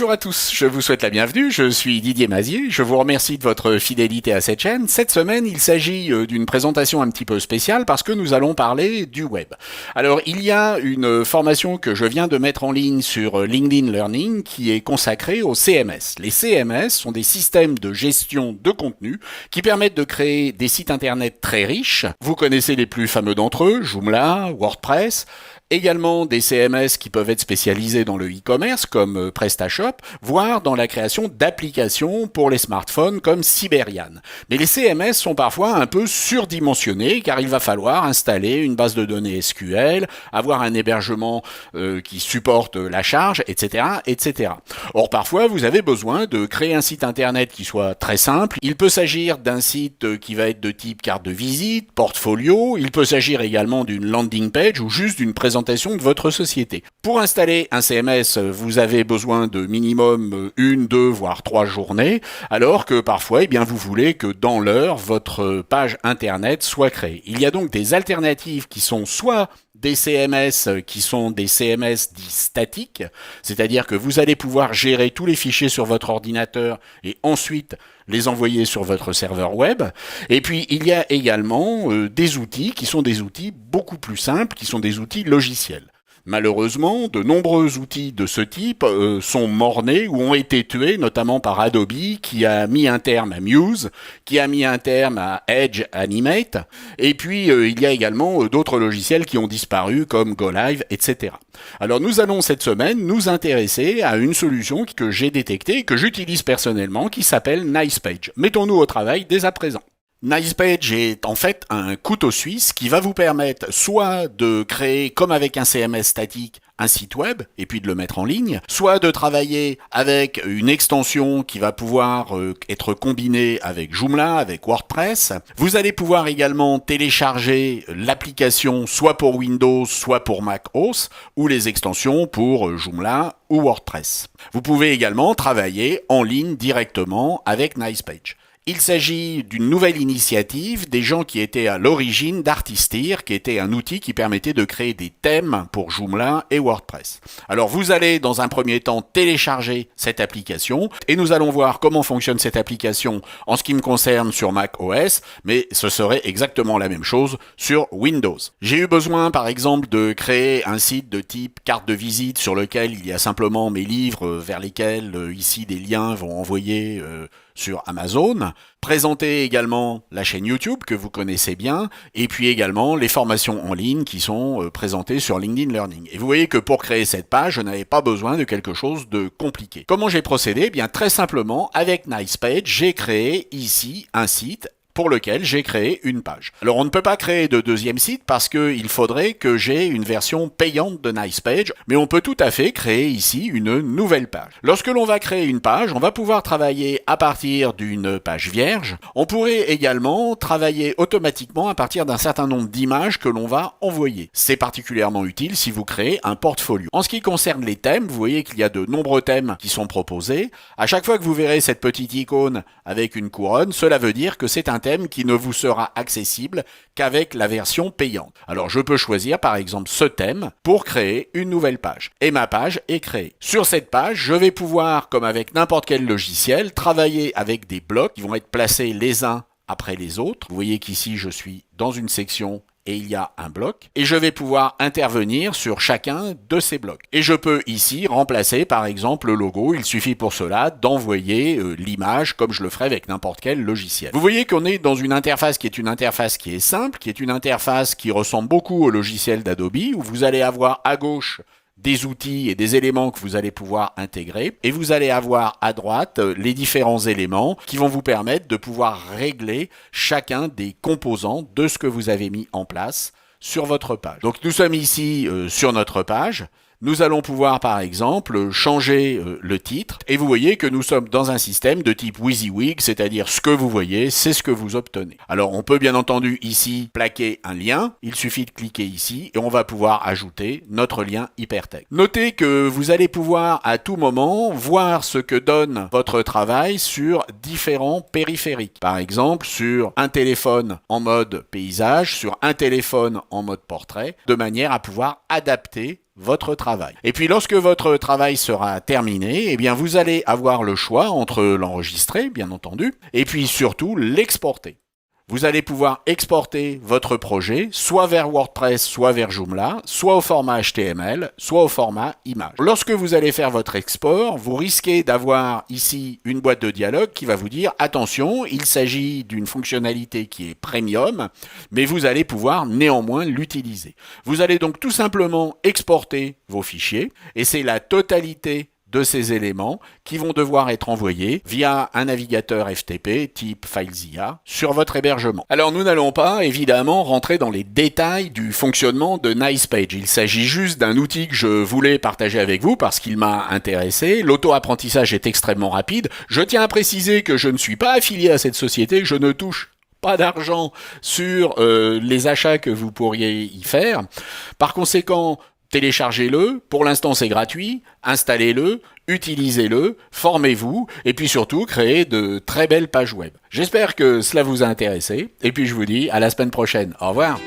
Bonjour à tous, je vous souhaite la bienvenue, je suis Didier Mazier, je vous remercie de votre fidélité à cette chaîne. Cette semaine, il s'agit d'une présentation un petit peu spéciale parce que nous allons parler du web. Alors, il y a une formation que je viens de mettre en ligne sur LinkedIn Learning qui est consacrée aux CMS. Les CMS sont des systèmes de gestion de contenu qui permettent de créer des sites internet très riches. Vous connaissez les plus fameux d'entre eux, Joomla, WordPress. Également des CMS qui peuvent être spécialisés dans le e-commerce comme PrestaShop, voire dans la création d'applications pour les smartphones comme Siberian. Mais les CMS sont parfois un peu surdimensionnés car il va falloir installer une base de données SQL, avoir un hébergement qui supporte la charge, etc., etc. Or parfois vous avez besoin de créer un site internet qui soit très simple. Il peut s'agir d'un site qui va être de type carte de visite, portfolio. Il peut s'agir également d'une landing page ou juste d'une présentation de votre société. Pour installer un CMS, vous avez besoin de minimum 1, 2, voire 3 journées, alors que parfois, vous voulez que dans l'heure, votre page internet soit créée. Il y a donc des alternatives qui sont soit des CMS qui sont des CMS dits statiques, c'est-à-dire que vous allez pouvoir gérer tous les fichiers sur votre ordinateur et ensuite les envoyer sur votre serveur web. Et puis, il y a également des outils qui sont des outils beaucoup plus simples, qui sont des outils logiciels. Malheureusement, de nombreux outils de ce type sont morts-nés ou ont été tués, notamment par Adobe, qui a mis un terme à Muse, qui a mis un terme à Edge Animate, et puis il y a également d'autres logiciels qui ont disparu, comme GoLive, etc. Alors nous allons cette semaine nous intéresser à une solution que j'ai détectée et que j'utilise personnellement, qui s'appelle NicePage. Mettons-nous au travail dès à présent. NicePage est en fait un couteau suisse qui va vous permettre soit de créer, comme avec un CMS statique, un site web et puis de le mettre en ligne, soit de travailler avec une extension qui va pouvoir être combinée avec Joomla, avec WordPress. Vous allez pouvoir également télécharger l'application soit pour Windows, soit pour Mac OS, ou les extensions pour Joomla ou WordPress. Vous pouvez également travailler en ligne directement avec NicePage. Il s'agit d'une nouvelle initiative des gens qui étaient à l'origine d'Artisteer, qui était un outil qui permettait de créer des thèmes pour Joomla et WordPress. Alors vous allez dans un premier temps télécharger cette application et nous allons voir comment fonctionne cette application en ce qui me concerne sur Mac OS, mais ce serait exactement la même chose sur Windows. J'ai eu besoin par exemple de créer un site de type carte de visite sur lequel il y a simplement mes livres vers lesquels ici des liens vont envoyer sur Amazon, présenter également la chaîne YouTube que vous connaissez bien, et puis également les formations en ligne qui sont présentées sur LinkedIn Learning. Et vous voyez que pour créer cette page, je n'avais pas besoin de quelque chose de compliqué. Comment j'ai procédé ? Bien très simplement, avec NicePage, j'ai créé ici un site pour lequel j'ai créé une page. Alors on ne peut pas créer de deuxième site parce qu'il faudrait que j'ai une version payante de NicePage, mais on peut tout à fait créer ici une nouvelle page. Lorsque l'on va créer une page, on va pouvoir travailler à partir d'une page vierge. On pourrait également travailler automatiquement à partir d'un certain nombre d'images que l'on va envoyer. C'est particulièrement utile si vous créez un portfolio. En ce qui concerne les thèmes, vous voyez qu'il y a de nombreux thèmes qui sont proposés. À chaque fois que vous verrez cette petite icône avec une couronne, cela veut dire que c'est un thème qui ne vous sera accessible qu'avec la version payante. Alors je peux choisir par exemple ce thème pour créer une nouvelle page. Et ma page est créée. Sur cette page, je vais pouvoir, comme avec n'importe quel logiciel, travailler avec des blocs qui vont être placés les uns après les autres. Vous voyez qu'ici je suis dans une section et il y a un bloc, et je vais pouvoir intervenir sur chacun de ces blocs. Et je peux ici remplacer par exemple le logo, il suffit pour cela d'envoyer l'image comme je le ferais avec n'importe quel logiciel. Vous voyez qu'on est dans une interface qui est une interface qui est simple, qui est une interface qui ressemble beaucoup au logiciel d'Adobe, où vous allez avoir à gauche des outils et des éléments que vous allez pouvoir intégrer, et vous allez avoir à droite les différents éléments qui vont vous permettre de pouvoir régler chacun des composants de ce que vous avez mis en place sur votre page. Donc nous sommes ici sur notre page. Nous allons pouvoir par exemple changer le titre et vous voyez que nous sommes dans un système de type WYSIWYG, c'est-à-dire ce que vous voyez, c'est ce que vous obtenez. Alors on peut bien entendu ici plaquer un lien, il suffit de cliquer ici et on va pouvoir ajouter notre lien hypertexte. Notez que vous allez pouvoir à tout moment voir ce que donne votre travail sur différents périphériques. Par exemple sur un téléphone en mode paysage, sur un téléphone en mode portrait, de manière à pouvoir adapter votre travail. Et puis lorsque votre travail sera terminé, eh bien vous allez avoir le choix entre l'enregistrer, bien entendu, et puis surtout l'exporter. Vous allez pouvoir exporter votre projet soit vers WordPress, soit vers Joomla, soit au format HTML, soit au format image. Lorsque vous allez faire votre export, vous risquez d'avoir ici une boîte de dialogue qui va vous dire attention, il s'agit d'une fonctionnalité qui est premium, mais vous allez pouvoir néanmoins l'utiliser. Vous allez donc tout simplement exporter vos fichiers et c'est la totalité de ces éléments qui vont devoir être envoyés via un navigateur FTP type FileZilla sur votre hébergement. Alors nous n'allons pas évidemment rentrer dans les détails du fonctionnement de NicePage. Il s'agit juste d'un outil que je voulais partager avec vous parce qu'il m'a intéressé. L'auto-apprentissage est extrêmement rapide. Je tiens à préciser que je ne suis pas affilié à cette société, je ne touche pas d'argent sur les achats que vous pourriez y faire. Par conséquent, téléchargez-le, pour l'instant c'est gratuit, installez-le, utilisez-le, formez-vous, et puis surtout créez de très belles pages web. J'espère que cela vous a intéressé, et puis je vous dis à la semaine prochaine. Au revoir.